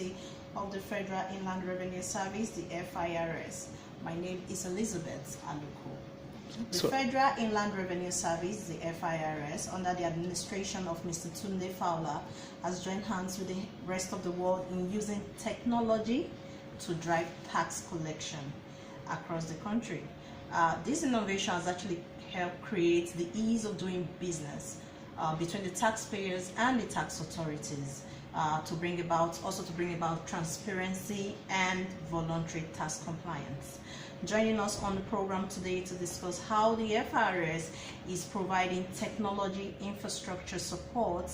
Agency of the Federal Inland Revenue Service, the FIRS. My name is Elizabeth Aluko. The Federal Inland Revenue Service, the FIRS, under the administration of Mr. Tunde Fowler, has joined hands with the rest of the world in using technology to drive tax collection across the country. This innovation has actually helped create the ease of doing business between the taxpayers and the tax authorities to bring about transparency and voluntary tax compliance. Joining us on the program today to discuss how the FIRS is providing technology infrastructure support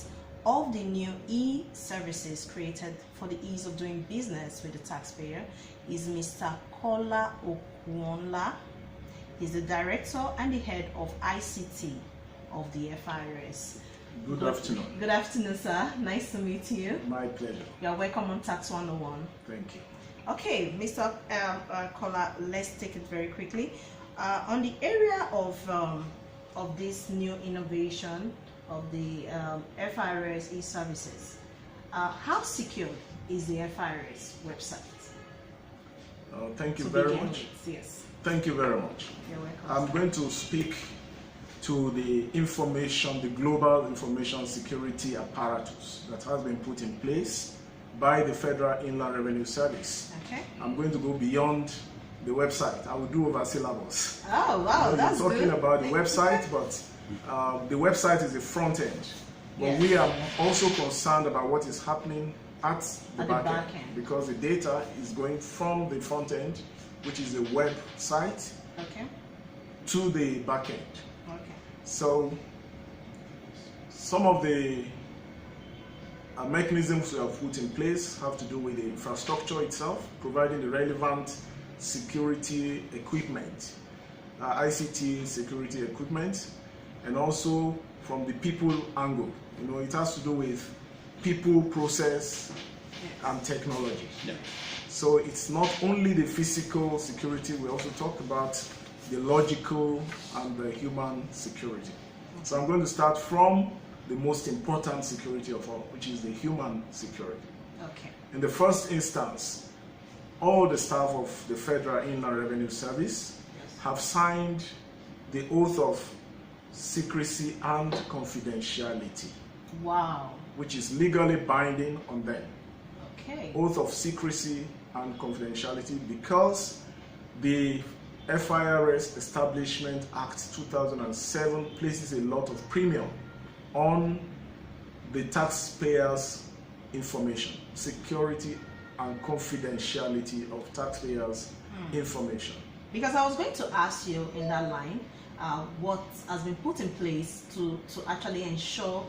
of the new e-services created for the ease of doing business with the taxpayer is Mr. Kola Okunola. He's the director and the head of ICT of the FIRS. Good afternoon. Good afternoon, sir. Nice to meet you. My pleasure. You're welcome on Tax101. Thank you. Okay, Mr. Kola, let's take it very quickly. On the area of this new innovation of the FIRS e-services, how secure is the FIRS website? Thank you very much. Yes. Thank you very much. You're welcome. I'm going to speak to the global information security apparatus that has been put in place by the Federal Inland Revenue Service. Okay. I'm going to go beyond the website. I will do over syllabus. Oh, wow, that's good. You're talking about the website, but the website is the front end. But yes, we are also concerned about what is happening at the back end, because the data is going from the front end, which is the website, okay, to the back end. Okay. So some of the mechanisms we have put in place have to do with the infrastructure itself, providing the relevant security equipment, ICT security equipment, and also from the people angle. It has to do with people, process, and technology. Yeah. So it's not only the physical security, we also talk about the logical and the human security. So I'm going to start from the most important security of all, which is the human security. Okay. In the first instance, all the staff of the Federal Inland Revenue Service have signed the oath of secrecy and confidentiality. Wow. Which is legally binding on them. Okay. Oath of secrecy and confidentiality, because the FIRS Establishment Act 2007 places a lot of premium on the taxpayers' information, security and confidentiality of taxpayers' information. Because I was going to ask you in that line, what has been put in place to actually ensure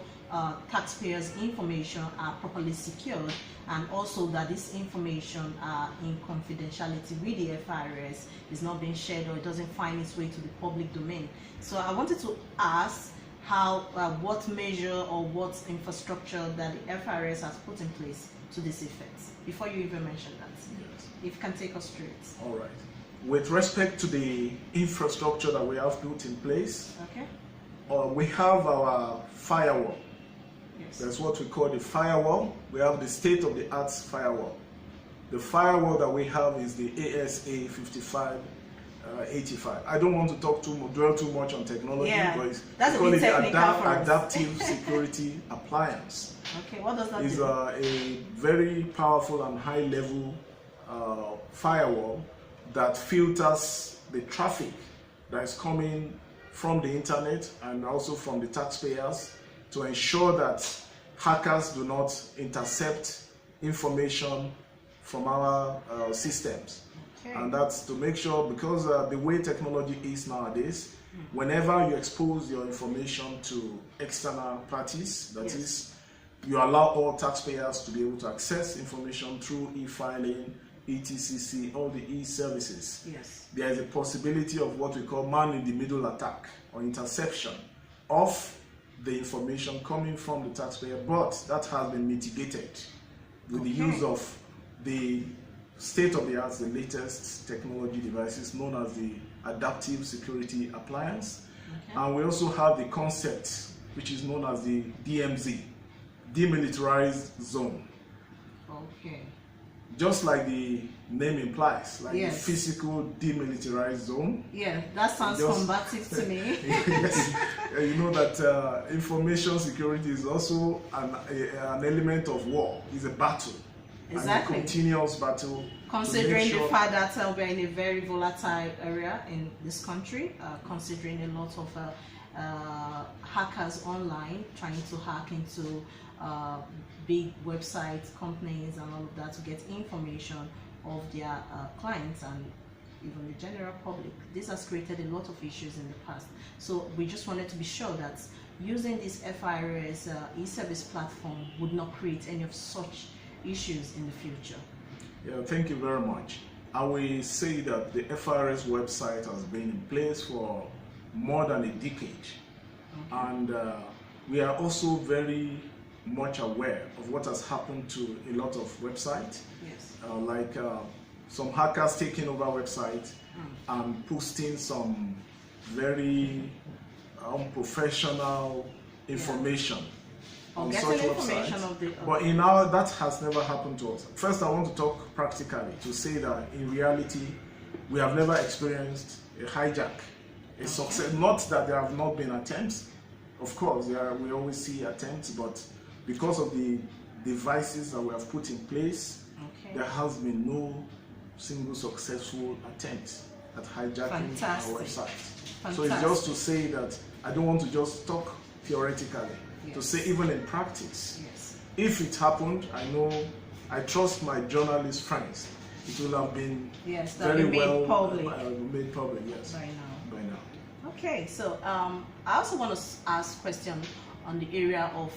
taxpayers' information are properly secured, and also that this information in confidentiality with the FIRS is not being shared, or it doesn't find its way to the public domain. So I wanted to ask how, what measure or what infrastructure that the FIRS has put in place to this effect, before you even mention that. Yes. If you can take us through it. All right. With respect to the infrastructure that we have put in place, okay, we have our firewall. Yes. That's what we call the firewall. We have the state-of-the-art firewall. The firewall that we have is the ASA 5585. I don't want to dwell too much on technology, but that's a bit technical for us. Adaptive security appliance. Okay, what does that is do? A very powerful and high-level firewall that filters the traffic that is coming from the internet and also from the taxpayers, to ensure that hackers do not intercept information from our systems. Okay. And that's to make sure, because the way technology is nowadays, whenever you expose your information to external parties, that is, you allow all taxpayers to be able to access information through e-filing, ETCC, all the e-services. Yes. There is a possibility of what we call man-in-the-middle attack or interception of the information coming from the taxpayer, but that has been mitigated with the use of the state-of-the-art, the latest technology devices known as the adaptive security appliance. And we also have the concept, which is known as the DMZ, demilitarized zone. Okay. just like the name implies, like Yes. the physical demilitarized zone. Yeah, that sounds combative to me. Yes. You know that information security is also an element of war. It's a battle. Exactly. And a continuous battle. Considering the fact that we're in a very volatile area in this country, considering a lot of hackers online trying to hack into big websites, companies, and all of that to get information of their clients and even the general public. This has created a lot of issues in the past. So we just wanted to be sure that using this FIRS e-service platform would not create any of such issues in the future. Yeah, thank you very much. I will say that the FIRS website has been in place for more than a decade. Okay. And we are also very much aware of what has happened to a lot of websites. Yes. Like some hackers taking over websites and posting some very unprofessional information. On such websites. But in that has never happened to us. First, I want to talk practically to say that in reality, we have never experienced a hijack, a success. Not that there have not been attempts. Of course, we always see attempts, but because of the devices that we have put in place, there has been no single successful attempt at hijacking our website. So it's just to say that I don't want to just talk theoretically. Yes. To say even in practice, yes. If it happened, I trust my journalist friends. It will have been very well made public. Yes. By now. By now. Okay, so I also want to ask a question on the area of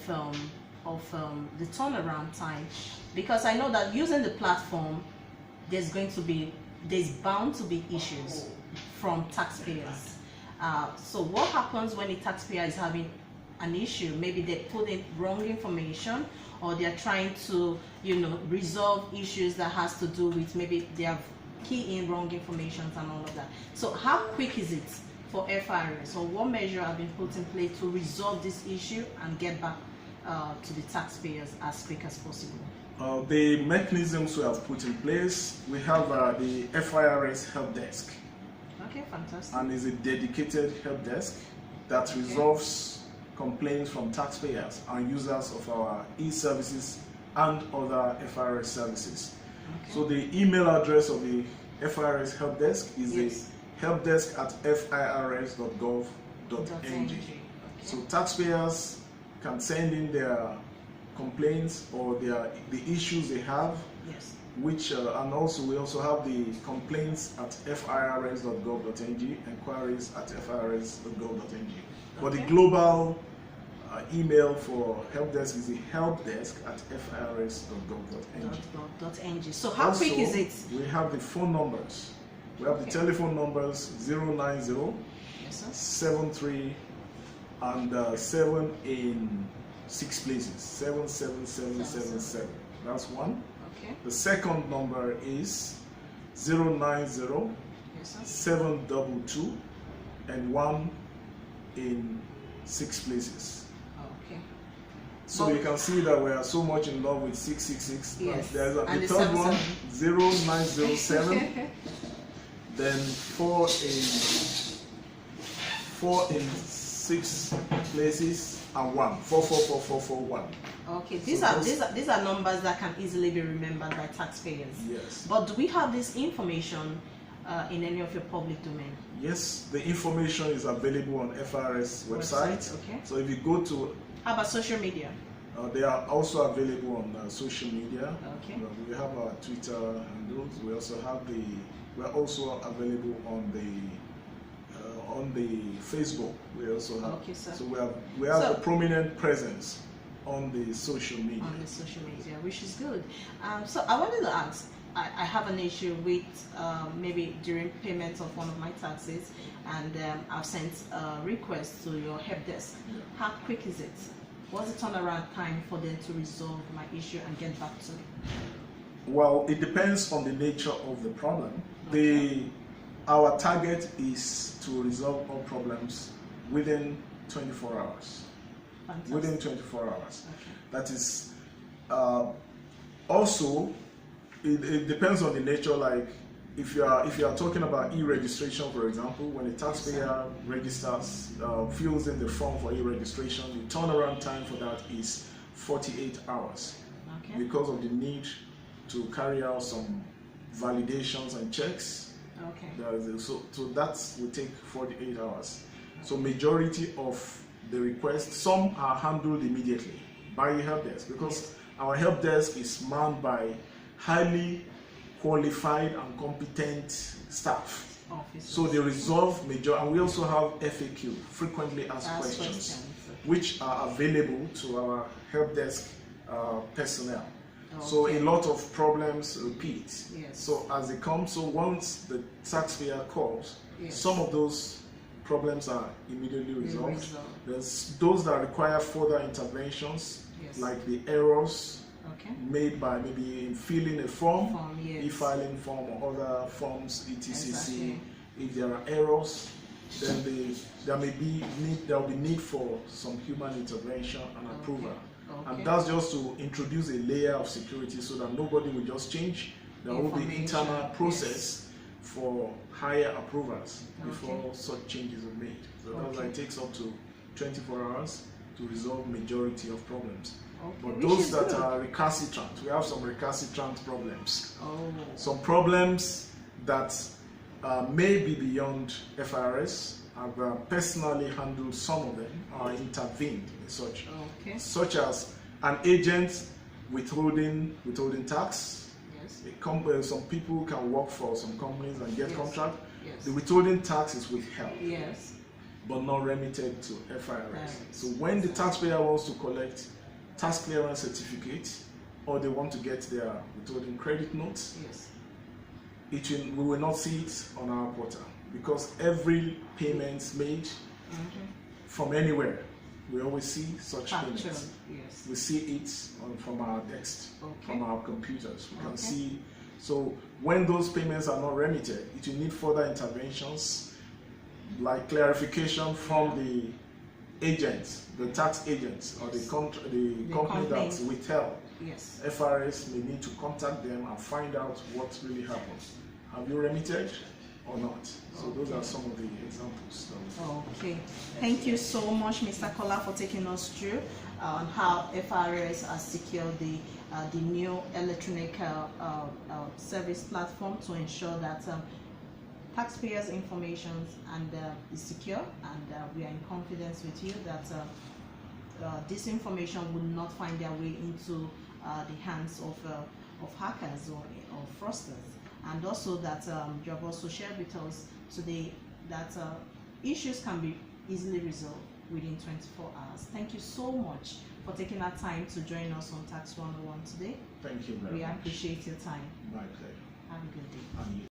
the turnaround time, because I know that using the platform, there's bound to be issues from taxpayers. So what happens when a taxpayer is having an issue? Maybe they put in wrong information, or they're trying to, resolve issues that has to do with maybe they have key in wrong information and all of that. So how quick is it for FIRS? So what measure have been put in place to resolve this issue and get back to the taxpayers as quick as possible? The mechanisms we have put in place, we have the FIRS help desk. Okay, fantastic. And it's a dedicated help desk that resolves complaints from taxpayers and users of our e-services and other FIRS services. Okay. So the email address of the FIRS help desk is the helpdesk@firs.gov.ng. Okay. So taxpayers can send in their complaints or the issues they have, which and also we also have the complaints at firs.gov.ng, inquiries at firs.gov.ng. But the global email for helpdesk is the helpdesk@firs.gov.ng. So how quick is it? We have the phone numbers. We have the telephone numbers 090 73 and 7 in 6 places, 77777. That's one. Okay. The second number is 090 722 and 1 in 6 places. Okay. So you can see that we are so much in love with 666. Yes. There's the third one, 0907. Then 4 in 6 places and 1. 444441. Okay, these are numbers that can easily be remembered by taxpayers. Yes. But do we have this information in any of your public domain? Yes, the information is available on FIRS website. Okay. So if you go to... How about social media? They are also available on social media. Okay. We have our Twitter handles. We also have we are also available on the Facebook. We also have. Okay, sir. So we have a prominent presence on the social media. On the social media, which is good. So I wanted to ask, I have an issue with maybe during payment of one of my taxes, and I've sent a request to your help desk. Yeah. How quick is it? What's the turnaround time for them to resolve my issue and get back to me? Well, it depends on the nature of the problem. Okay. Our target is to resolve all problems within 24 hours. Fantastic. Within 24 hours. Okay. That is also it depends on the nature. Like if you are talking about e-registration, for example, when a taxpayer registers, fills in the form for e-registration, the turnaround time for that is 48 hours. Okay. Because of the need to carry out some validations and checks. Okay. So that will take 48 hours. So majority of the requests, some are handled immediately by the help desk, because our help desk is manned by highly qualified and competent staff. Officers. So they resolve major, and we also have FAQ, frequently asked questions, which are available to our help desk personnel. Okay. So a lot of problems repeat. Yes. So as they come, so once the taxpayer calls, yes, some of those problems are immediately resolved. There's those that require further interventions, yes, like the errors, okay, made by maybe in filling a form, yes, e-filing form or other forms, ETCC. Exactly. If there are errors, then there will be need for some human intervention and approval. Okay. And that's just to introduce a layer of security so that nobody will just change. There will be internal process, yes, for higher approvals before such changes are made. So that's why it takes up to 24 hours to resolve majority of problems. But those that are recalcitrant, we have some recalcitrant problems. Some problems that may be beyond FIRS. I've personally handled some of them, or intervened in such, such as an agent withholding tax. Yes. Some people can work for some companies and get, yes, contract. Yes. The withholding tax is withheld, yes, but not remitted to FIRS. So when the taxpayer wants to collect tax clearance certificate, or they want to get their withholding credit notes, yes, we will not see it on our portal, because every payment made from anywhere, we always see such payments. Yes. We see it from our desk, from our computers. We can see. So when those payments are not remitted, it will need further interventions, like clarification from the agents, the tax agents, or the company that withheld. Yes. FIRS may need to contact them and find out what really happened. Have you remitted or not? So those are some of the examples. Okay. Thank you so much, Mr. Kola, for taking us through on how FIRS has secured the new electronic service platform to ensure that taxpayers' information is secure, and we are in confidence with you that this information will not find their way into the hands of hackers or fraudsters. And also that you have also shared with us today that issues can be easily resolved within 24 hours. Thank you so much for taking our time to join us on Tax 101 today. Thank you very much. We appreciate your time. My pleasure. Have a good day.